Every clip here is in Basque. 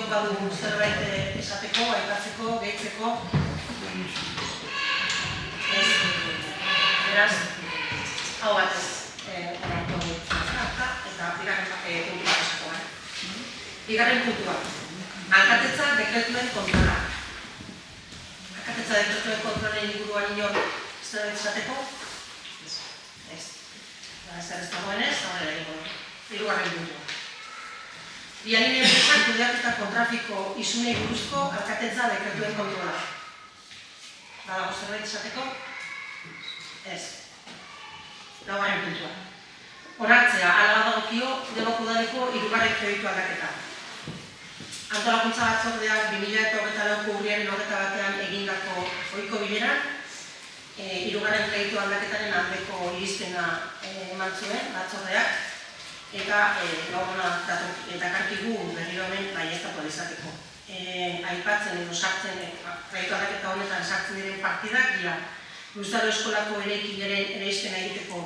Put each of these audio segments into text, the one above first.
inor badu zerbait esateko, aipatzeko, gehitzeko. Beraz, hau batez onartu eta bigarren puntua esakoa. Bigarren puntua, alkatetza dekretuen kontrola. Alkatetza dekretuen kontrolen inguruan inor zerbait esateko? Ez. Zer ez dagoenez, horrela egingo. Hirugarren puntua. Bialinen enpresak kudeaketa kontrafiko isunei buruzko alkatetza dekretuen kontrola. Badago zerbait esateko? Ez. Laugarren puntua. Onartzea, hala badagokio Deboko udaleko hirugarren kreditu aldaketa. Antolakuntza batzordeak 2024ko urriaren 21 egindako ohiko bileran, hirugarren kreditu aldaketaren aldeko irizpena eman zuen batzordeak, eta gaur hona dakarkigu berriro hemen baieztatu izateko. Aipatzen edo sartzen, kreditu aldaketa honetan sartzen diren partidak dira Luzaro Eskolako eraikinaren eraistena egiteko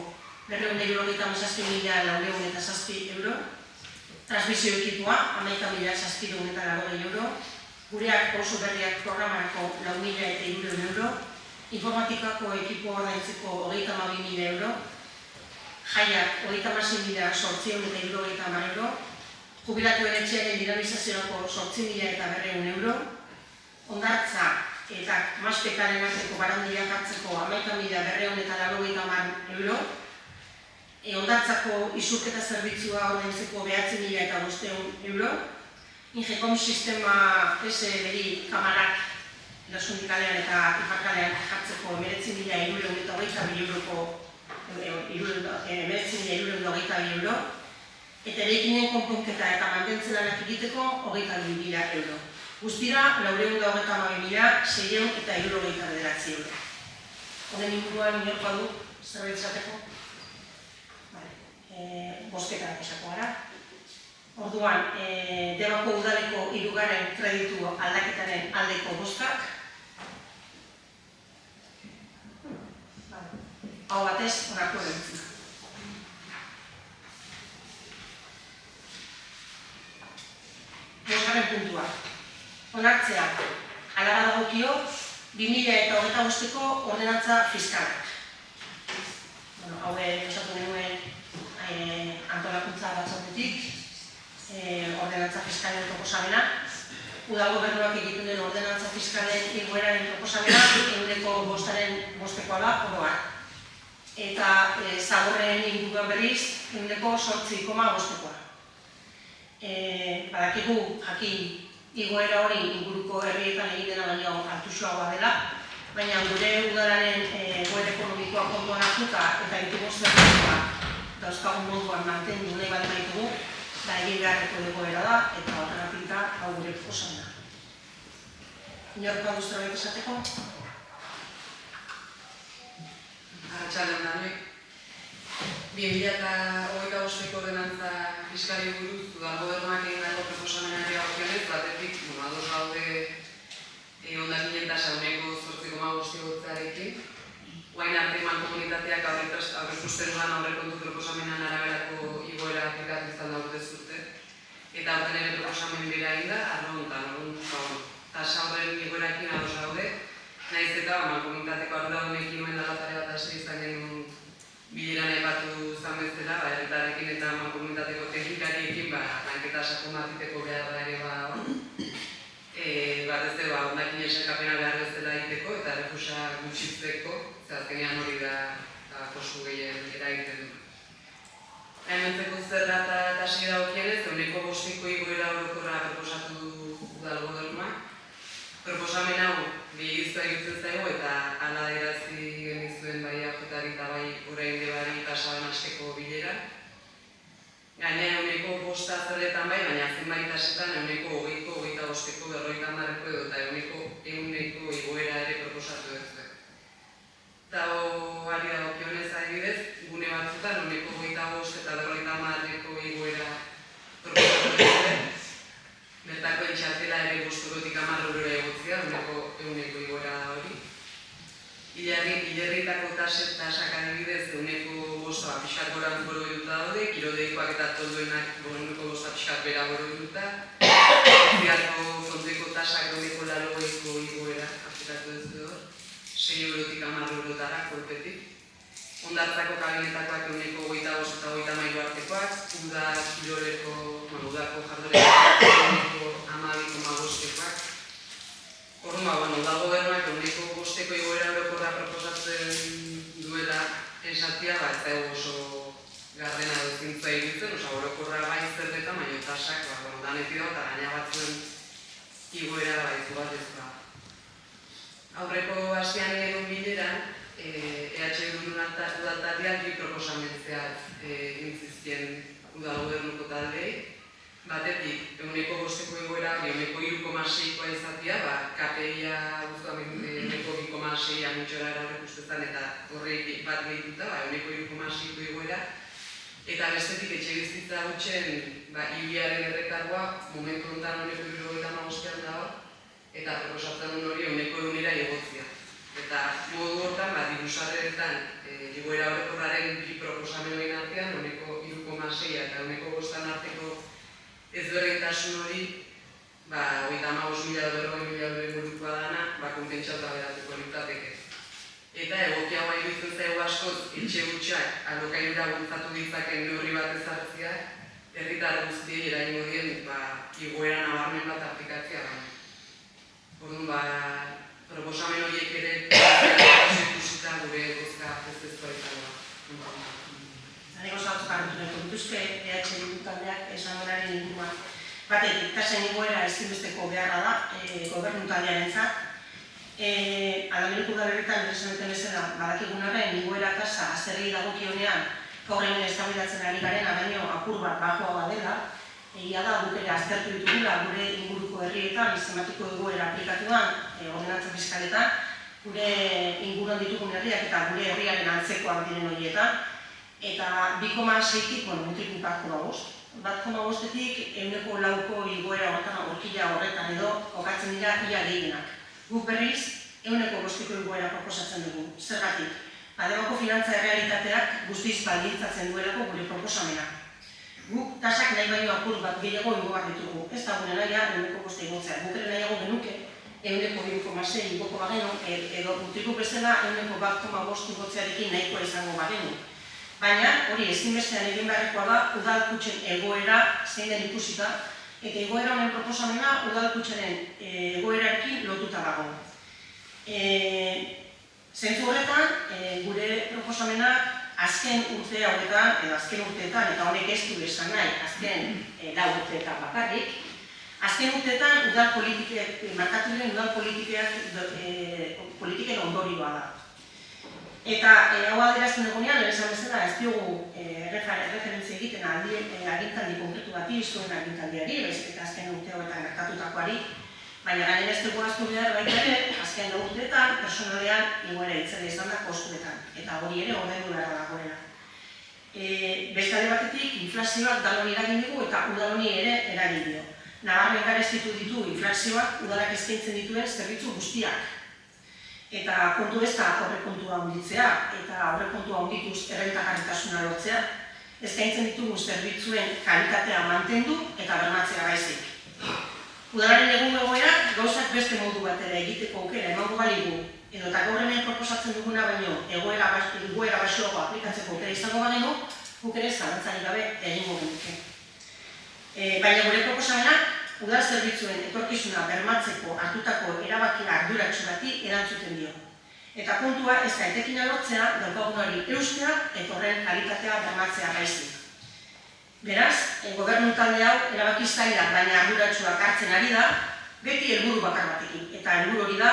277.407 euro, transmisio ekipua 11.780 euro, gureak oso berriak programako 4.300 euro, informatikako ekipo ordaintzeko 32.000 euro, jaiak 36.870 euro, jubilatuen etxearen dinamizaziorako 8.900 euro, ondartza eta maspekaren arteko barandiak hartzeko 11.280 euro, ondartzako isurketa zerbitzua ordaintzeko 9.500 euro, Ingekom sistema SBI kamarak Lasundikalean eta Iparkalean jartzeko 19.222 euro, eta eraikinen konponketa eta mantentzen lanak egiteko 22.000 euro. Guztira, 422.669 euro. Honen inguruan inorkoa du zerbait izateko? Bozketak esako gara. Orduan, Debako udaleko hirugarren kreditu aldaketaren aldeko bozkak. Hau batez, onartu erantzuna. Bosgarren puntua. Onartzea, hala badagokio 2025ko ordenantza fiskalak. Hau esatu genuen antolakuntza batzordetik, ordenantza fiskalen proposamena. Udal gobernuak egiten den ordenantza fiskalen igoeraren proposamena, 5%koa da oroa. Eta zagorren inguruan berriz, 8,5%koa. Badakigu, jakin, igoera hori inguruko herrietan egitena baino altuxoagoa dela, baina gure udalaren egoera ekonomikoa kontuan hartuta eta ditugu zerbitzuak dauzkagun moduan mantendu nahi baldin baditugu, egin beharreko egoera da eta horregatik da hau gure proposamena. Inork badu zerbait esateko? Arratsaldeon denoi. 2025ko ordenantza fiskali buruz udal gobernuak egindako proposamenari dagokionez, batetik ados gaude hondakinen tasa 8,5% igotzearekin. Orain arte mankomunitateak aurreikusten duen aurrekontu proposamenean araberako igoera aplikatu izan da urtez urte. Eta aurten ere proposamen bera egin da, tasa horren igoerarekin ados gaude. Nahiz eta mankomunitateko arduradunekin omen dela pare bat hasi izan genuen bileran aipatu izan bezala, herritarrekin eta mankomunitateko teknikariekin lanketa sakon bat egiteko beharra ere batez ere hondakinen sailkapena behar bezala egiteko eta errefusa gutxitzeko, ze azkenean hori da kostu gehien eragiten du. Hementzeko zerga eta tasei dagokienez, 5%ko igoera orokorra proposatu du udal gobernuak. Proposamen hau gehiagizkoa egitzen zaigu eta hala adierazi genizuen bai AJari eta bai orain debari tasaban hasteko bilera. Gainera 5% zerretan bai, baina zenbait tasetan 20%ko, 25%ko, 50%ko edo eta 100%ko igoera ere proposatu duzue. Eta hori dagokionez adibidez, gune batzutan 25% eta 50%ko igoera proposatu duzue. Bertako entxartela ere 5eurotik 10 eurora egotzia, 100%ko igoera da hori. Hilerritako tasak adibidez, 5% pixkat goran goro eduta daude, kirodeikoak eta tolduenak 5% pixkat bera goro eduta. energiako fonteko tasak eguneko 80ko igoera aplikatu duzu hor, 6 eurotik 10 eurotara kolpetik. Hondartzako kabinetakoak eguneko 25 eta 33 artekoak, udako jardoreko eguneko 12,5-koak. Orduan, udal gobernuak eguneko 5ko igoera orokorra proposatzen duela esatia, ez da oso gardena duzintza egitzen, orokorra bai zerretan, baina tasak danetik dago eta gaina batzuen igoera baizu bat ez da. Aurreko astean egun bileran, EH udaltaldeak bi proposamen zehatz intzizkien udal gobernuko taldei. Batetik, eguneko 5ko igoera, eguneko 3,6koa izatea, KPI-a eguneko 2,6 mitxora erarrekustezan eta horreik bat gehituta, eguneko 3,6ko igoera. Eta bestetik etxebizitza gutxen ibiaren errekargoa momentu honetan eguneko 75ean dago, eta proposatzen duen hori eguneko 100era igotzea. Eta modu hortan, diru-sarreretan igoera orokorraren bi proposamen horien artean, eguneko 3,6 eta eguneko 5 arteko ezberdintasun hori 35.000 edo 40.000 euro ingurukoa dana konpentsatuta geratuko litzateke. Eta egokiagoa iruditzen zaigu askoz etxe hutsak alokairura bultzatu ditzaken neurri bat ezartzea, herritar guztiei eragingo dien igoera nabarmen bat aplikatzea baina. Orduan, proposamen horiek ere ikusita gure bozka ezezkoa izango da. Zaneko zautzuk hartuko dituzke EH Bildu taldeak esan horaren inguruan. Batetik, tasen igoera ezinbesteko beharra da, gobernu taldearentzat. Alaberiko udalerritan esan duten bezala, badakigun arren igoera tasa azterrei dagokionean gaur egun eztabaidatzen ari garena, baino apur bat bajoa badela. Egia da, guk ere aztertu ditugula gure inguruko herrietan, sistematiko igoera aplikatuan, ordenantza fiskaletan, gure inguruan ditugun herriak eta gure herriaren antzekoak diren horietan. Eta 2,6tik, multiplikatuko dagoz. 1,5tik eguneko 4ko igoera horretan edo kokatzen dira ia gehienak. Guk berriz, eguneko 5ko igoera proposatzen dugu. Zergatik, Debako finantza errealitateak guztiz baldintzatzen duelako gure proposamena. Guk tasak nahi baino apur bat gehiago igo bat ditugu. Ez da gure nahia eguneko 5 igotzea. Guk ere nahiago genuke eguneko 2,6 igoko bagenu, edo mutriku bezala eguneko 1,5 igotzearekin nahikoa izango bagenu. Baina, hori ezinbestean egin beharrekoa da, udal kutxen egoera zein den ikusita, eta egoera honen proposamena udal kutxaren egoerarekin lotuta dago. Zentzu horretan, gure proposamenak azken urte hauetan, edo azken urteetan, eta honek ez du esan nahi, azken 4 urteetan bakarrik, azken urteetan udal markatu diren udal politiken ondorioa da. Eta hau adierazten egonean, esan bezala, ez diogu referentzia egiten agintaldi konkretu bati, zuen agintaldiari, baizik eta azken urte hauetan gertatutakoari, baina gainera ez dugu aztu behar baita ere, azken urteetan, personalean igoera itzela izan da kostuetan, eta hori ere ordaindu behar dagoena. Beste alde batetik, inflazioak udaloni eragin digu eta udaloni ere eragin dio. Nabarmen garestitu ditu inflazioak udalak eskaintzen dituen zerbitzu guztiak. Eta kontu ez da aurrekontua handitzea, eta aurrekontua handituz errentagarritasuna lortzea, eskaintzen ditugun zerbitzuen kalitatea mantendu eta bermatzea baizik. Udalaren egun egoerak gauzak beste modu bat ere egiteko aukera emango baligu, edo eta gaur hemen proposatzen duguna baino egoera baxuago aplikatzeko aukera izango bagenu, guk ere zalantzarik gabe egingo genuke. Baina gure proposamenak udal zerbitzuen etorkizuna bermatzeko hartutako erabaki arduratsu bati erantzuten dio. Eta kontua ez da etekina lortzea, daukagunari eustea eta horren kalitatea bermatzea baizik. Beraz, gobernu talde hau erabaki zailak baina arduratsuak hartzen ari da, beti helburu bakar batekin. Eta helburu hori da,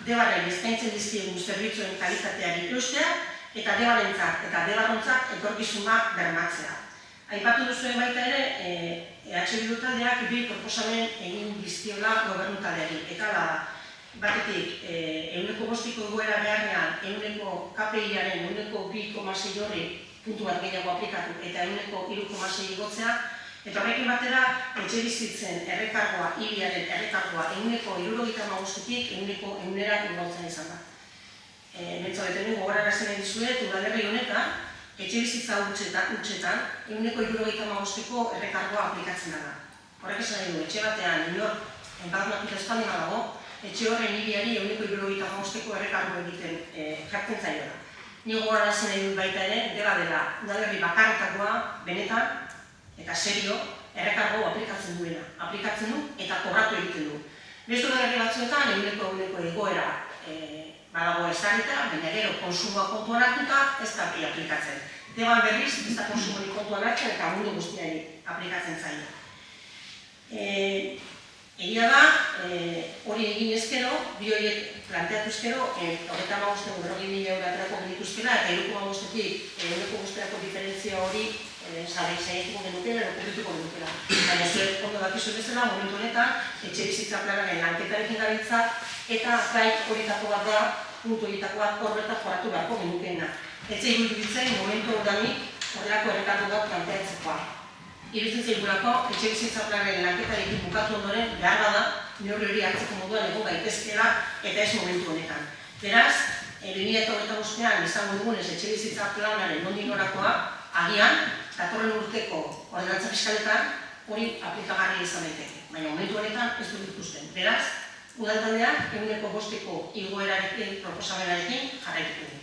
Debarren eskaintzen dizkiegun zerbitzuen kalitateari eustea eta Debarrentzat eta Debarrontzat etorkizuna bermatzea. Aipatu duzuen baita ere, EH Bildu taldeak bi proposamen egin dizkiola gobernu taldeari. Eta batetik, eguneko 5ko egoera beharrean, eguneko KPI-aren eguneko 2,6 horri puntu bat gehiago aplikatu eta eguneko 3,6 igotzea, eta horrekin batera, etxebizitzen errekargoa, ibiaren errekargoa, eguneko 75tik eguneko 100era igotzen izan da. Bentsabeten gogorarazen nahi dizuet, udalerri honetan, etxebizitza hutsetan, eguneko 75ko errekargoa aplikatzen da. Horrek esan nahi du, etxe batean inor enpadronatuta ez baldin badago, etxe horren hiriari 175ko errekargu egiten jartzen zaiola. Ni gogorarazi nahi dut baita ere, dela dela udalerri bakarretakoa benetan eta serio errekargo aplikatzen duena. Aplikatzen du eta kobratu egiten du. Beste udalerri batzuetan ehuneko egoera badago ezarrita, baina gero konsumoa kontuan hartuta ez da aplikatzen. Deban berriz, ez da konsumorik kontuan hartzen eta mundu guztiari aplikatzen zaio. Egia da, hori egin ezkero, bi horiek planteatu ezkero, 35.000 euro aterako genituzkela eta 1,5-tik 1,5-erako diferentzia hori saietuko genukela, errekurrituko genukela. Baina zuek ondo dakizu bezala, momentu honetan, etxebizitza planaren lanketarekin gabiltza eta gai horietako bat da, puntu horietako bat horretak joratu beharko genukeena. Etxe iruditzen momentu horrenik horrelako errekargu bat planteatzekoa. Iruditzen zaigulako, etxebizitza planaren lanketarekin bukatu ondoren behar bada, neurri hori hartzeko moduan egon gaitezkeela eta ez momentu honetan. Beraz, 2025an izango dugunez etxebizitza planaren nondik norakoa, agian, datorren urteko ordenantza fiskaletan hori aplikagarria izan daiteke. Baina momentu honetan ez dut ikusten. Beraz, udaltaldeak 5%ko igoerarekin proposamenarekin jarraituko du.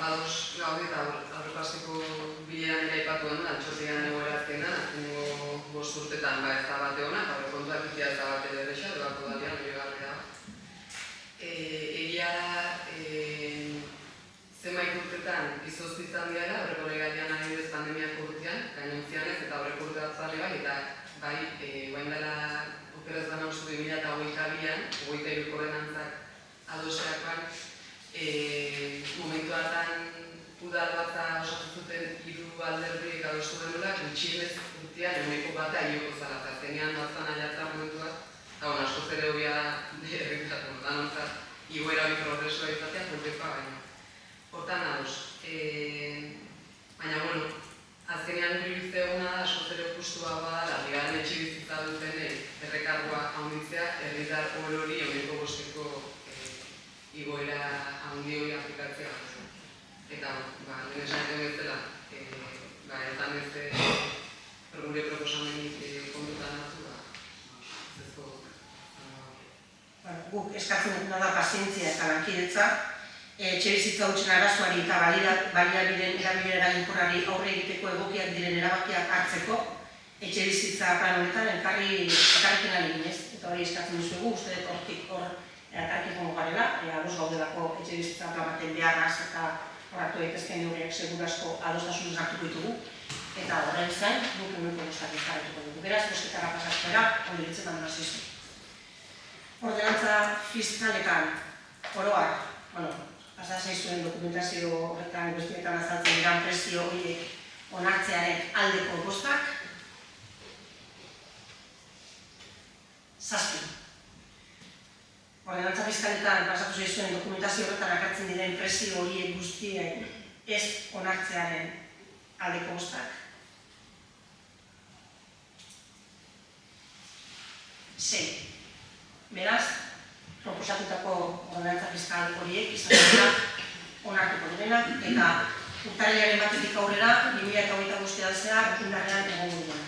Ados gaude eta aurrepasteko bilean ere aipatu genuen, antxotean egoerazkena, azkeneko 5 urtetan ez da bate hona, eta kontuak ikia ez da bate berresa, debako dalian, nire garria. Egia da, zenbait urtetan izoztu izan dira, aurreko legatian adibidez pandemiako urtean, gainontzian ez, eta aurreko urte batzale bai, eta bai, guain dela operaz dana uste 2022an, 23ko ordenantzak adoseakoan, momentu hartan udal batza osatzen zuten 3 alderdiek adostu denula, gutxienez urtean eguneko bata ioko zala. Zenean batzan aiatzen momentuak, eta askoz ere hobia danontzat igoera hori progresua izatea, urtekoa baina. Hortan ados. Baina, azkenean gure bizte eguna da, askoz ere justuagoa da, bigarren etxebizitza dutenei errekargoa handitzea, herritar hori eguneko 5ko igoera handi hori aplikatzea. Eta, lehen esaten bezala, ezan ez gure proposamenik kontutan hartu da, zezko. Guk eskatzen dutuna da pazientzia eta lankidetza, etxebizitza hutsen arazoari eta baliabideen erabilera eraginkorrari aurre egiteko egokiak diren erabakiak hartzeko, etxebizitza plan honetan elkarrekin alegin ez, eta hori eskatzen duzuegu, uste dut hortik elkarrekin jomo garela, ados gaudelako etxebizitza plan baten beharraz eta horratu daitezkeen neurriak segurazko adostasunez hartuko ditugu, eta horren zain, guk eguneko guztatik jarretuko dugu. Beraz, bosketara pasatzera, hori ditzetan nazizu. Ordenantza fiskaletan, oroak, pasa zaizuen dokumentazio horretan guztietan azaltzen diran prezio horiek onartzearen aldeko bostak, 7. Ordenantza fiskaletan pasatu zaizuen dokumentazio horretan agertzen diren prezio horiek guztien ez onartzearen aldeko bostak, 6. Beraz, proposatutako ordenantza fiskal horiek izan dira onartuko direnak eta urtarrilaren 1-tik aurrera 2025an zehar indarrean egongo dira.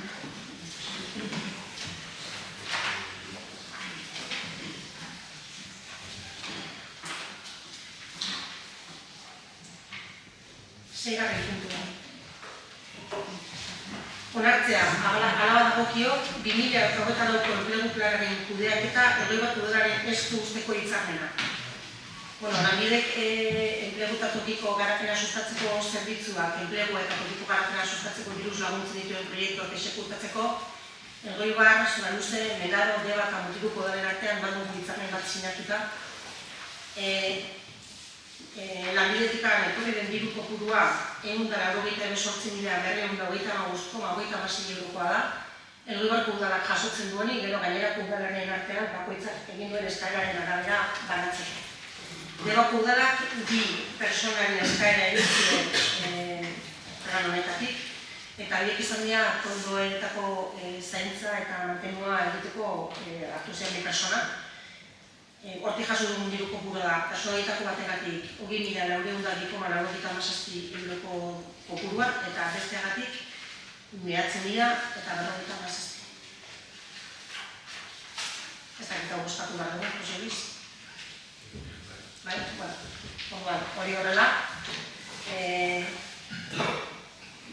Seigarren puntua. Onartzea, hala dagokio, 2024ko enplegu planaren kudeaketa Elgoibar udalaren esku uzteko hitzarmena. Lanbidek enplegu eta tokiko garapena sustatzeko zerbitzuak, enplegua eta tokiko garapena sustatzeko diruz laguntzen dituen proiektuak esekutatzeko, Elgoibar, Sonaluze, Menaro, Deba eta Mutikuko udalen artean badugu hitzarmen bat sinatuta. Lanbidetikan etorri den diru kopurua 198.928,56 eurokoa da. Elgoibarko udalak jasotzen duenik, gero gainerako udalaren artean bakoitzak egin duen eskaeraren arabera banatzeko. Debako udalak 2 personaren eskaera egin ziren plan honetatik, eta horiek izan dira kondoenetako zaintza eta mantenua egiteko hartu ziren 2 persona. hortik jaso dugun diru kopurua da, kasu horietako bategatik 20.997 euroko kopurua, eta besteagatik 9.047. Ez dakit hau bozkatu behar dugu, Jose Luis? Bai, hori horrela.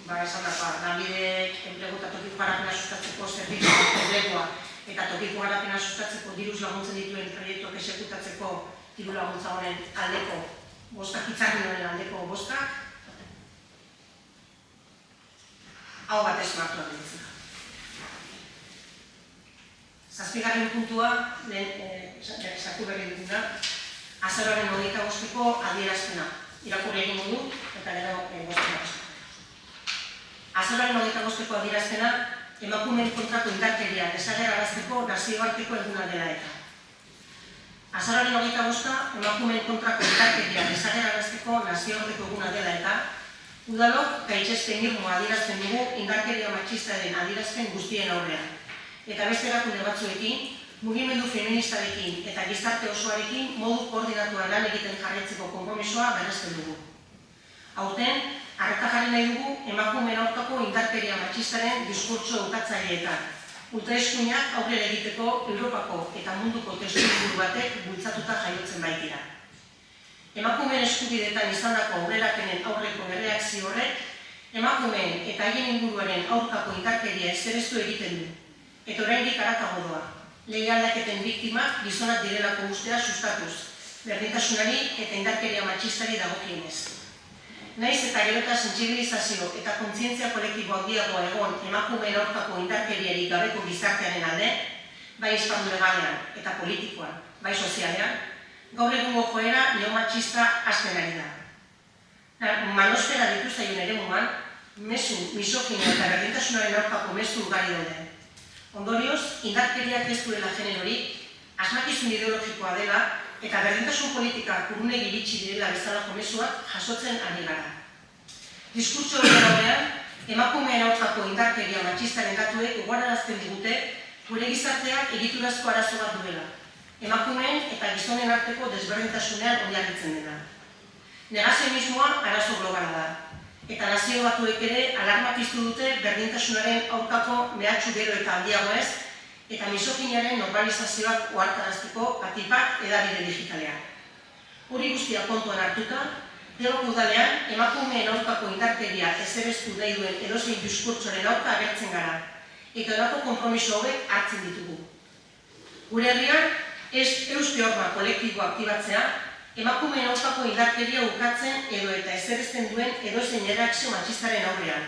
Esan dakoa, lanbidek enplegu eta tokiko garapena sustatzeko zerbitzu enplegua eta tokiko garapena sustatzeko diruz laguntzen dituen proiektuak esekutatzeko diru laguntza honen aldeko bozkak, hitzarmen honen aldeko bozkak, hau batez martuak ditzen. Zazpigarren puntua, sartu berri duguna, azaroaren 25-ko adierazpena. Irakurri egingo du eta gero bozkena. Azaroaren 25-ko adierazpena, emakumeen kontrako indarkeria desagerrarazteko nazioarteko eguna dela eta. Azaroaren 25-ka, emakumeen kontrako indarkeria desagerrarazteko nazioarteko eguna dela eta, udalok gaitxespen irmoa adierazten dugu indarkeria matxistaren adierazpen guztien aurrean. Eta beste erakunde batzuekin, mugimendu feministarekin eta gizarte osoarekin modu koordinatuan lan egiten jarraitzeko konpromisoa berresten dugu. Aurten, arreta jarri nahi dugu emakumeen aurkako indarkeria matxistaren diskurtso ukatzaileetan. Ultraeskuinak aurrera egiteko Europako eta munduko testuinguru batek bultzatuta jaiotzen baitira. Emakumeen eskubideetan izandako aurrerakenen aurreko erreakzio horrek, emakumeen eta haien inguruaren aurkako indarkeria ezerestu egiten du. Eta oraindik haratago doa, lege aldaketen biktimak gizonak direlako ustea sustatuz, berdintasunari eta indarkeria matxistari dagokienez. Naiz eta gero eta sentsibilizazio eta kontzientzia kolektibo handiagoa egon emakumeen aurkako indarkeriarik gabeko gizartearen alde, bai esparru legalean eta politikoan, bai sozialean, gaur egungo joera neomatxista hasten ari da. Manosfera dituzaion eremuan, mezu, misogino eta berdintasunaren aurkako mezu ugari daude. Ondorioz, indarkeriak ez duela generorik, asmakizun ideologikoa dela eta berdintasun politika urunegi iritsi direla bezalako mezuak jasotzen ari gara. Diskurtso horien aurrean, emakumeen aurkako indarkeria matxistaren datuek gogorarazten digute gure gizarteak egiturazko arazo bat duela, emakumeen eta gizonen arteko desberdintasunean oinarritzen dena. Negazionismoa arazo globala da, eta nazio batuek ere alarma piztu dute berdintasunaren aurkako mehatxu gero eta handiago ez, eta misoginaren normalizazioak ohartarazteko atipak hedabide digitalean. Hori guztia kontuan hartuta, Debok udalean emakumeen aurkako indarkeria ezerestu nahi duen edozein diskurtsoren aurka agertzen gara, eta horako konpromiso hauek hartzen ditugu. Gure herrian, euste horma kolektibo aktibatzea, emakumeen aurkako indarkeria ukatzen edo eta ezeresten duen edozein erreakzio matxistaren aurrean,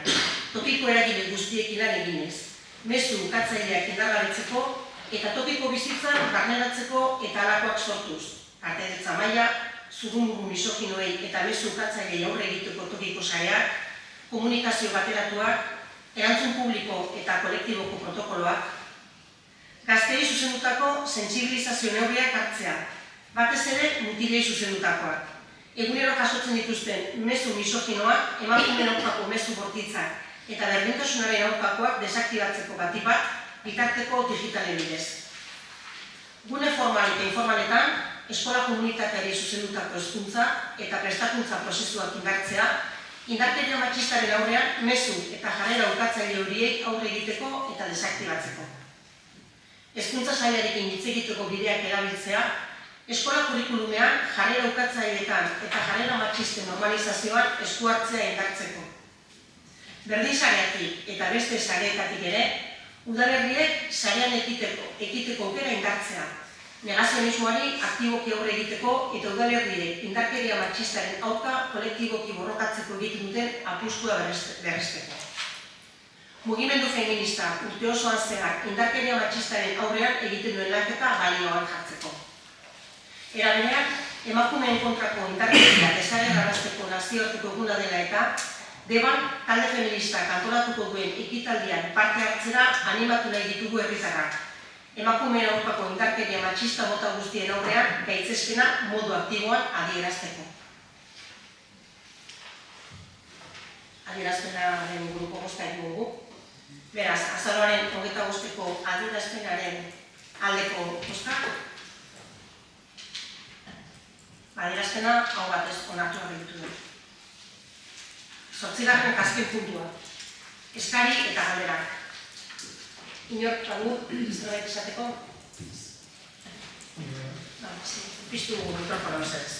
tokiko eragile guztiekin lan eginez, mezu ukatzaileak indargabetzeko eta tokiko bizitzan barneratzeko eta halakoak sortuz, partaidetza maila, zurrumurru misoginoei eta mezu ukatzailei aurre egiteko tokiko sareak, komunikazio bateratuak, erantzun publiko eta kolektiboko protokoloak, gazteei zuzendutako sentsibilizazio neurriak hartzea, batez ere mutilei zuzendutakoak. Egunero jasotzen dituzten mezu misoginoak, emakumeen aurkako mezu bortitzak eta berdintasunaren aurkakoak desaktibatzeko batipat bitarteko digitalen bidez. Gune formal eta informaletan, eskola komunitateari zuzendutako hezkuntza eta prestakuntza prozesuak indartzea, indarkeria matxistaren aurrean mezu eta jarrera ukatzaile horiei aurre egiteko eta desaktibatzeko. Hezkuntza sailarekin hitz egiteko bideak erabiltzea, eskola kurrikulumean jarrera ukatzaileetan eta jarrera matxisten normalizazioan esku hartzea indartzeko. Berdin sareatik eta beste sareetatik ere, udalerriek sarean ekiteko aukera indartzea, negazionismoari aktiboki aurre egiteko eta udalerriek indarkeria matxistaren aurka kolektiboki borrokatzeko egiten duten apustua berresteko. Mugimendu feminista urte osoan zehar indarkeria matxistaren aurrean egiten duen lanketa balioan jartzeko. Era berean, emakumeen kontrako indarkeria desagerrarazteko nazioarteko eguna dela eta Deban, talde feministak antolatuko duen ekitaldian parte hartzera animatu nahi ditugu herritarrak. Emakumeen aurkako indarkeria matxista mota guztien aurrean gaitzespena modu aktiboan adierazteko. Adierazpenaren buruko bozka egin dugu. Beraz, azaroaren 25ko adierazpenaren aldeko bozka. Adierazpena hau batez onartu agintu du. 8. azken puntua. Eskari eta galderak. Inork badu, zerbait esateko? Piztu mikrofono mesedez.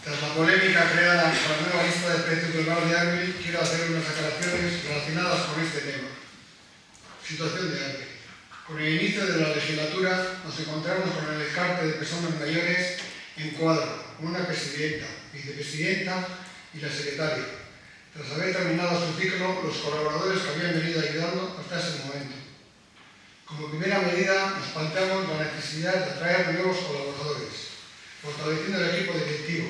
Tras la polémica creada por la nueva lista de precios del bar de Arbil, quiero hacer unas aclaraciones relacionadas con este tema. Situación de Arbil. Con el inicio de la legislatura nos encontramos con el descarte de personas mayores en cuadro, con una presidenta, vicepresidenta y la secretaria. Tras haber terminado su ciclo, los colaboradores que habían venido ayudando hasta ese momento. Como primera medida, nos planteamos la necesidad de atraer nuevos colaboradores, fortaleciendo el equipo directivo,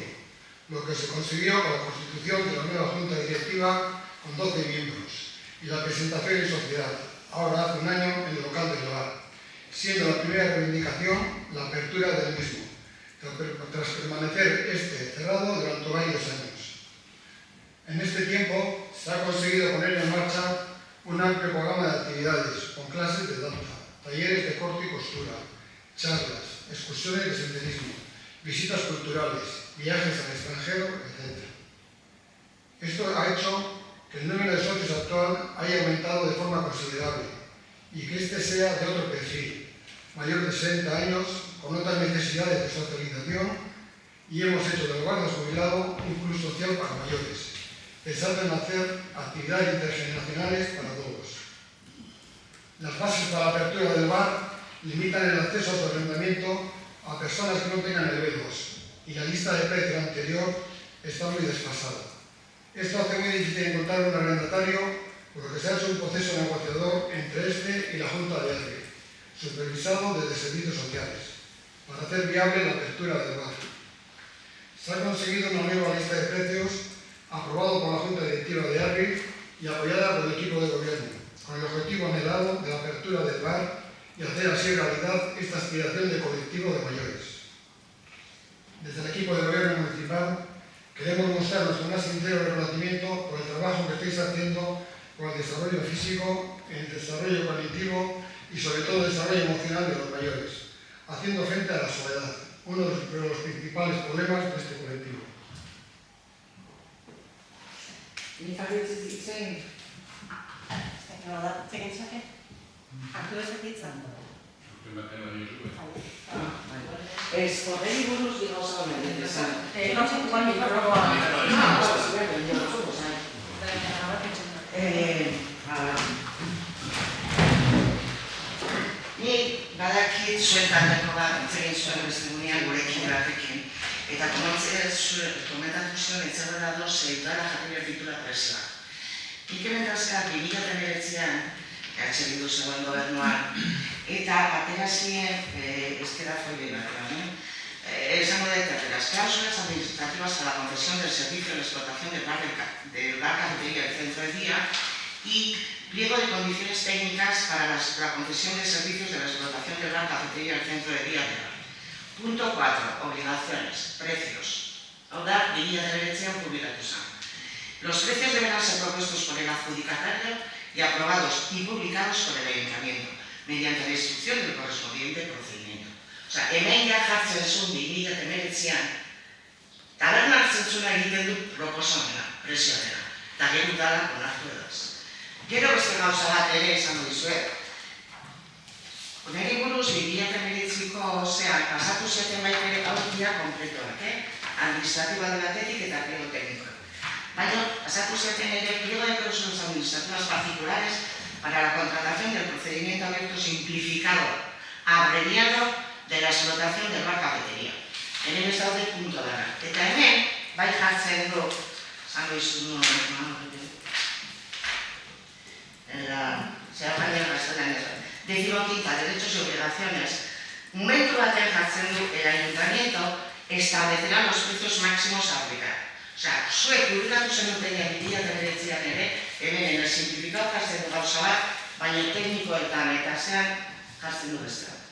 lo que se consiguió con la constitución de la nueva Junta Directiva con 12 miembros y la presentación en sociedad, ahora hace un año en el local del bar, siendo la primera reivindicación la apertura del mismo, tras permanecer cerrado durante varios años. En este tiempo se ha conseguido poner en marcha un amplio programa de actividades con clases de danza, talleres de corte y costura, charlas, excursiones de senderismo, visitas culturales, viajes al extranjero, etc. Esto ha hecho que el número de socios actual haya aumentado de forma considerable y que este sea de otro perfil, mayor de 60 años, con otras necesidades de socialización, y hemos hecho del hogar del jubilado un club social para mayores, pensando en hacer actividades intergeneracionales para todos. Las bases para la apertura del bar limitan el acceso a su arrendamiento a personas que no tengan el B2 y la lista de precios anterior está muy desfasada. Esto hace muy difícil encontrar un arrendatario, por lo que se ha hecho un proceso negociador entre este y la Junta de Arbil, supervisado desde servicios sociales, para hacer viable la apertura del bar. Se ha conseguido una nueva lista de precios aprobado por la Junta Directiva de Arbil y apoyada por el equipo de gobierno, con el objetivo anhelado de la apertura del bar y hacer así realidad esta aspiración de colectivo de mayores. Desde el equipo de gobierno municipal queremos mostrar nuestro más sincero reconocimiento por el trabajo que estáis haciendo por el desarrollo físico, el desarrollo cognitivo y sobre todo el desarrollo emocional de los mayores, haciendo frente a la soledad, uno de los principales problemas de este colectivo. Horreri buruz gauza honen, esan. Ni badakit zuen taldeko bat itzegin zuen bestegunean gurekin batekin. Eta komentatu zion etzegoela udala jarri behar ditula presioak. Nik hemen dazkak 2019an Bildu zegoen gobernuan, eta aterazien ezkera foile batean. Esango dut, las cláusulas administrativas a la concesión del servicio de explotación del bar cafetería del centro de día y pliego de condiciones técnicas para la concesión de servicios de la explotación del bar cafetería del centro de día de bar. Punto 4. Obligaciones, precios. Hauda, 2019an publikatu zen. Los precios deberán ser propuestos por el adjudicatario y aprobados y publicados por el ayuntamiento, mediante la instrucción del correspondiente procedimiento. O sea, hemen ja jartzen zuen 2019an, taberna hartzen zuna egiten du proposamena, presioa dela, eta gero udala onartu edaz. Gero beste gauza bat ere esango dizuet. Neri buruz 2019ko pasatu zeten baitere audia kompletoak, administratiba batetik eta pliego teknikoa. Baina, pasatu zeten ere pliego de cláusulas administrativas particulares para la contratación del procedimiento abierto simplificado, abreviado de la explotación del bar cafetería. Hemen ez daude punto dara. Eta hemen, bai jartzen du, zango izu nuen, se ha fallado en gaztelanez. 15. Derechos y obligaciones. Momentu batean jartzen du, el ayuntamiento establecerá los precios máximos a aplicar. O sea, zuek publikatu zenuten 2019an ere, hemen en el simplificado jartzen du gauza bat, baina teknikoetan eta zean jartzen du beste bat.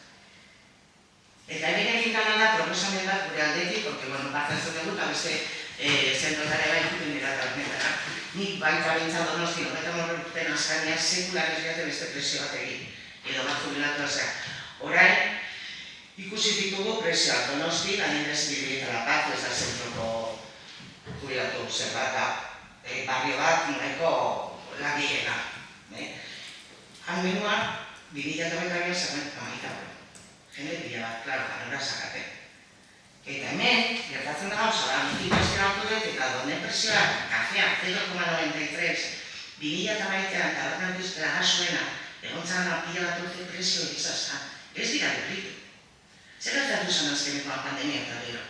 Eta hemen egin gana da proposamen bat gure aldetik, porque, batzen zuten dut, beste zentrotare bai juten dira da horretara. Nik baita bintzat Donosti, horretan horretan azkania sekularez jate beste presio bat egin, edo bat jubilatu azea. Orain, ikusi ditugu prezioak Donosti, adibidez Bidebieta La Paz, ez da zentroko kudeatu zer bat da, barrio bat nahiko lagiena. Han menua, 2022 zerren amaikago. Jende bila bat, klaro, janora sakate. Eta hemen, gertatzen da gauza da, multipazioa hartu dut, eta donen prezioak, kafea, 0,93, 2008an tabernan duztela gazuena, egontzan pila bat urte prezio egizazka, ez dira berritu. Zer gertatu zen azkeneko pandemia eta gero?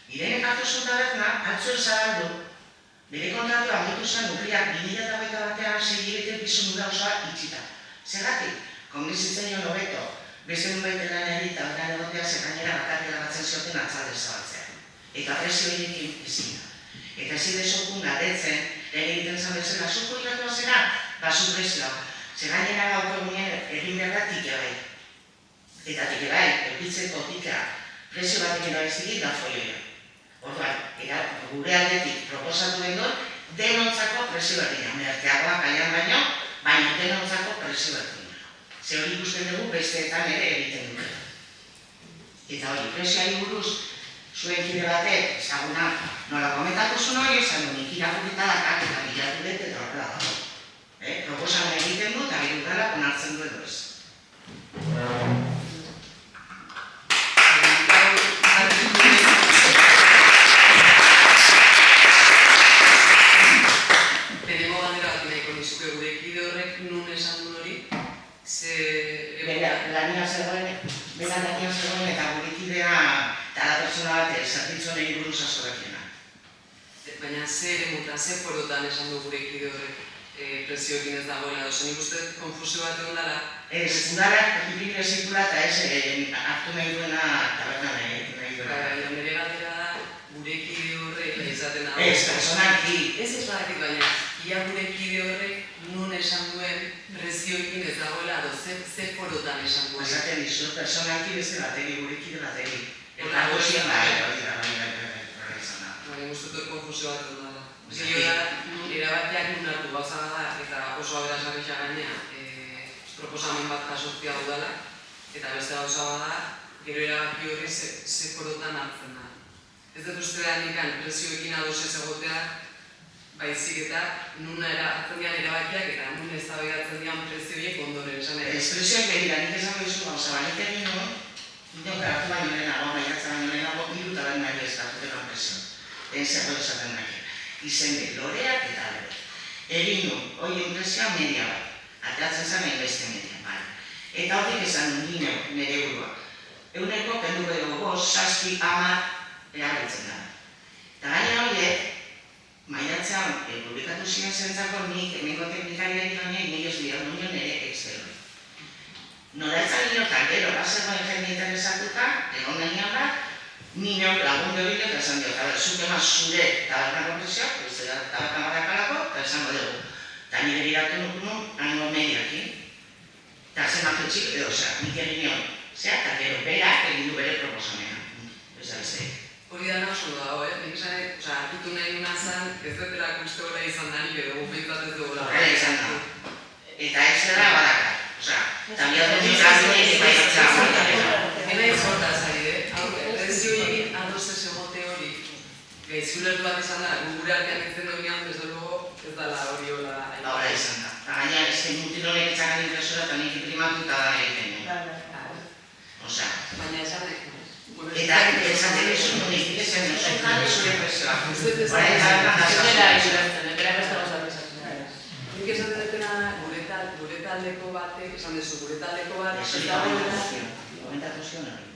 Irene hartu zuen taberna, atzo ezagaldu, bere kontratu agitu zen nukleak 2008 batean 6 hilabete pisu muda osoa itxita. Zergatik, kongrezitzen jo nobeto, beste nubete lan erita beran egotea zekainera bakarrela batzen zioten atzalde zabaltzea. Eta prezio egin ezin da. Eta ezin desokun galdetzen, lehen egiten zan bezala, zuko iratu zera, basu prezioa. Zekainera gauk egunean egin behar da tike bai. Eta tike bai, eukitzeko tikea, prezio bat egin da bezikit da foioia. Orduan, gure aldetik proposatu den dut, denontzako prezio berdina. Merkeagoa kaian baino, baina denontzako prezio berdina. Ze hori ikusten dugu besteetan ere egiten dute. Eta hori, prezioari buruz, zuen kide batek, ezaguna, nola komentatu zuen hori, esan du, nik irakurrita dakak eta bilatu dut eta horrela dago. Proposan egiten du eta gero dela onartzen du edo ez. Tenemo galdera bat nahiko nizuke gure kide horrek nun esan duen hori, Lania zegoen eta gure kidea eta la persona bat zerbitzuen egin buruz askorakiena. baina ze eremutan, ze forotan esan du gure kide horrek prezioekin ez dagoela, dozen ikusten konfusio bat egon dela? Ez, udarak hipikre zirkula eta ez hartu nahi duena taberna nahi duena. Nire galdera da, gure kide horrek izaten dago. Ez, personalki. Ez badatik baina, ia gure kide horrek nun esan duen prezioekin ez dagoela, ze forotan esan duen. Esaten dizu, personalki beste bateri, gure kide bateri. Eta gozien bai, Baina guztetu konfusio bat egon dela. Erabakiak nun hartu gauza da eta oso aberasgarria gainea proposamen bat jasotzea udala eta beste gauza da gero erabaki horri ze forotan hartzen da. Ez dut uste da nikan prezioekin ados ez egotea baizik eta nuna hartzen dian erabakiak eta nun eztabaidatzen dian prezioiek ondoren esan ere. Ez prezioak begira, nik esango dizu gauza, baina egin nuen, inok hartu baino lehenago, maiatzen baino lehenago, hiru eta baino nahi ez hartutekan prezio. Zerro esaten nahi. Izende, loreak eta lore. Egin nuen, horien prezioa media bat. Ateratzen zen nahi beste media, bai. Eta hortik esan nuen nire burua. Eguneko kendu edo bost, 7, 10 erabiltzen da. Eta gaina horiek, maiatzean publikatu ziren zentzako nik hemengo teknikariari baina nik ez dira nuen nire Excel. Nola etzan inotan, gero, bazegoen jende interesatuta, egon gainean bat, nino lagunde horiek eta esan dio, eta zuk eman zure tabernako prezioak, ez da tabernan barakalako, eta esango dugu. Eta nire biratu nukun hango mediakin, eta zematu txik, edo, nik egin nion, eta gero berak egin du bere proposamena. Ez da beste. Hori da oso dago, nik esan, arkitu nahi duna zen, ez dutela uste hola izan da nik edo, gupintzat ez dugu. Horrela izan da. Eta ez dela badaka. Eta biatu dizatu nire baiatzea. Hena izortaz ari, prezioekin ados ez egote hori. Gaizkulertu bat izan da, gure artean egiten duenean, ez dela hori hola. Horrela izan da. Eta gaina, ez mutilonek etxakan impresora eta nik imprimatu eta egiten nuen. Baina esan eta esaten dizu nik esan duzun zure presioa. Nik esaten dutena gure taldeko batek, esan duzu, gure taldeko bat ez dagoela. Komentatu zion hori.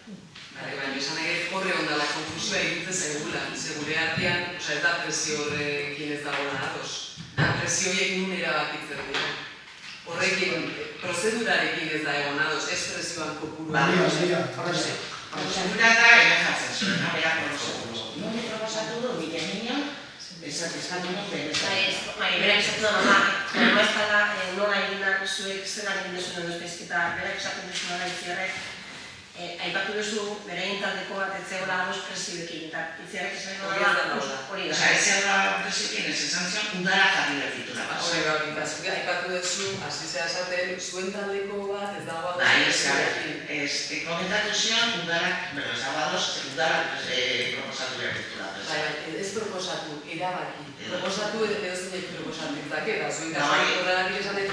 Baina esan egin horre ondala konfusioa egiten zaigula. Ze gure artean, ez da prezio horrekin ez dagoela ados. Da prezioiek nun erabakitzen dira. Horrekin, prozedurarekin ez da egon ados, ez prezioan kopurua. Prozedura da emejatzen zuen, abera prozedura. Nire proposatu du, nik egin nion, eskatu nuen behar. Berak esaten da, mama ez dala nola egin da zuek zelan egin duzuen edo espezketa, berak esaten duzuen da Itziarrek, aipatu duzu bere taldeko bat ez zegoela ados prezioekin, eta Itziarrek esan da hori da. Ez zegoela prezioekin, ez esan zion, udara jarri bertitura bat. Hori da, aipatu duzu, hasi zera esaten, zuen taldeko bat ez dagoa. Bai, komentatu zion, udalak, udalak proposatu behar ditula. Ez proposatu, erabaki. Proposatu edo zeinek proposatu ditzake, eta zuen kasuan udalak esan dut,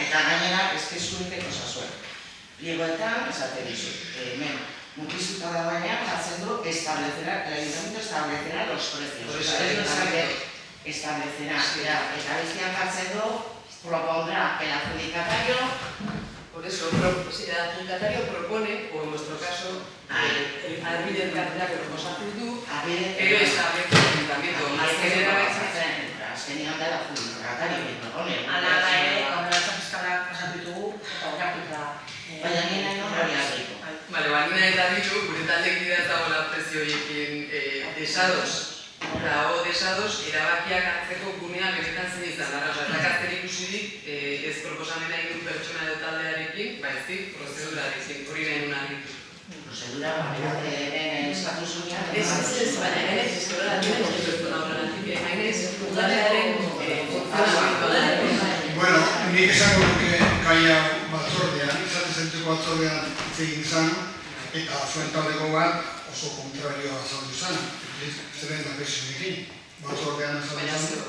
eta gainera, eskezkunikeko zazuen. Pliegoetan, esaten dizut, hemen, mukiztuta da baina, jartzen du, el ayuntamiento establecerá los precios. Establecerá, eta bestian jartzen du, propondrá el adjudicatario. Por eso, el adjudicatario propone, o en nuestro caso, el adjudicatario que proposatu du, pero establece el ayuntamiento. Azkenean da el adjudicatario que propone. Ala ere, kontrata fiskalak pasatu ditugu, eta horretuta. Baina nina non hori ageriko. Bale, nina eta ditu, gure taldekidea ez dagoela prezio horiekin desados. Eta hau desados, erabakiak hartzeko gunea benetan zein izan. Eta kartzen ikusirik, ez proposamena egin pertsona edo taldearekin, baizik, prozedurarekin, hori nahi nuna argitu. Prozedura, hemen eskatu zunean. Ez, baina hemen ez eskola udalearen Bueno, nik esango duke gaia batzordean, izate zentuko batzordean egin izan, eta zuen taldeko bat oso kontrarioa azaldu izan, zeren da presionekin, batzordean azaldu izan.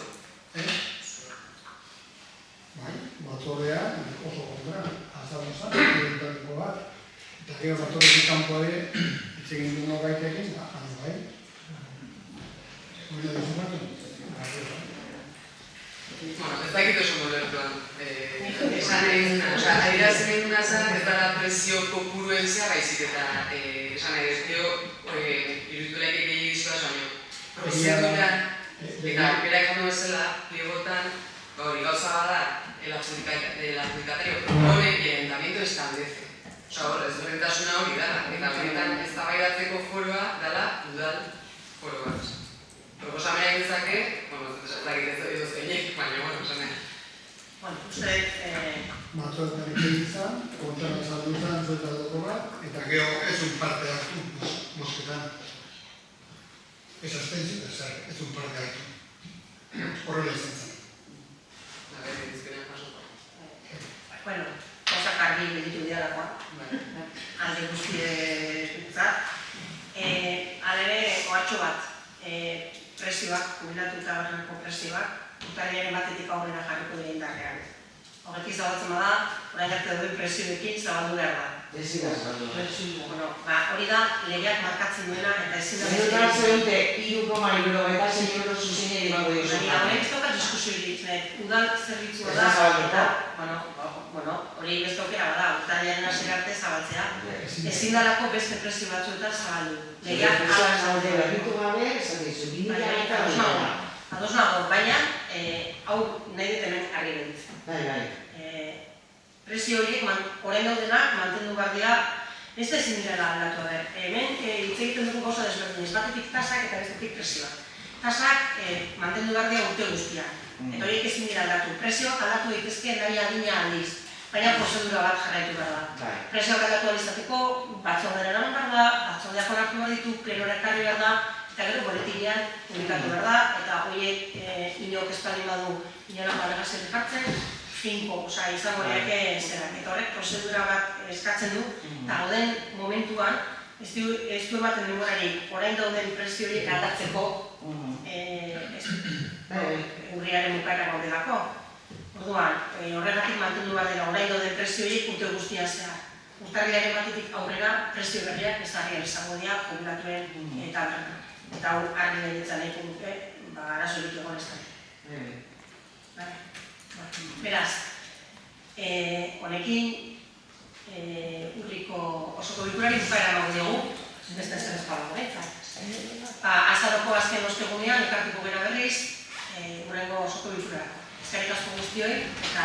Batzordean oso kontra azaldu izan, zuen taldeko bat, eta gero batzordetik kanpo ere, itzegin dugu gaitekin, hanu bai. Hori da duzunatu? Ez dakit oso molertuan. Esan egin duna, adierazten egin duna zen, ez dara prezio kopuruen zea, baizik eta esan nahi ezkio, iruditu laik egin egizua baino. Prozedura, eta berak ondo bezala, pliegotan, hori gauza bada, el adjudicatario propone y el ayuntamiento establece. Hor, ez berrentasuna hori dara, eta benetan ez tabaidatzeko foroa dala udal foro bat. Proposamena egin dezake, ez dakit ez edo zeinek, baina, esan nahi. Uste, Batzordean egin izan, kontrara azaldu izan zuetako bat, eta gero ez un parte hartu, bosketan. Ez abstentzio, ez un parte hartu. Horrela izan zen. Izkenean paso. bueno, gauzak argi beditu dialakoa, alde guztietzat. Alere, ohartxo bat, presioak, jubilatuta barreneko presioak, urtarriaren batetik aurrera jarriko dira indarrean. Horretik zabaltzen bada, orain arte dauden presioekin zabaldu behar da. Ezin da zabaldu. Hori da, legeak markatzen duena eta ezin da... Eta hartzen dute, 3,76 euro zuzenei emango diozu. Baina, horrek ez daukat diskusio ditzen, udal zerbitzua da, eta, hori beste aukera bada, urtarriaren hasiera arte zabaltzea. Ezin dalako beste presio batzuetan zabaldu. Legeak ala zaude berritu gabe, esan dizu, 2000 eta ados nago, baina, hau nahi dut hemen argi beditzen. Bai. Presio horiek, orain daudenak, mantendu behar dira, ez da ezin direla aldatu da. Hemen, hitz egiten dugu gauza desberdin, batetik tasak eta bestetik presioak. Tasak mantendu behar dira urte guztiak, eta horiek ezin dira aldatu. Presioak aldatu daitezke nahi adina aldiz, baina prozedura bat jarraitu behar da. Presioak aldatu alizateko, batzordera eraman behar da, batzordeak onartu behar ditu, plenora ekarri behar da, eta gero boletinean publikatu behar da, eta horiek inok espaldin badu inolako alegaziorik jartzen, finko, izango horiek zerak. Eta horrek prozedura bat eskatzen du, eta gauden momentuan, ez du ematen denborarik, orain dauden presio horiek aldatzeko urriaren bukaera gaudelako. Orduan, horregatik mantendu behar dela, orain dauden presio horiek urte guztian zehar. Urtarriaren batetik aurrera presio berriak ezarrian izango dira jubilatuen eta aldarrak. Eta hau argi behitzen nahiko duke, arazorik egon ez da. Beraz, honekin urriko osoko bilkurari bukaera emango diogu, beste zer ezpala guretzat. Azaroko azken ostegunean elkartuko gera berriz, hurrengo osoko bilkurarako. Eskerrik asko guztioi eta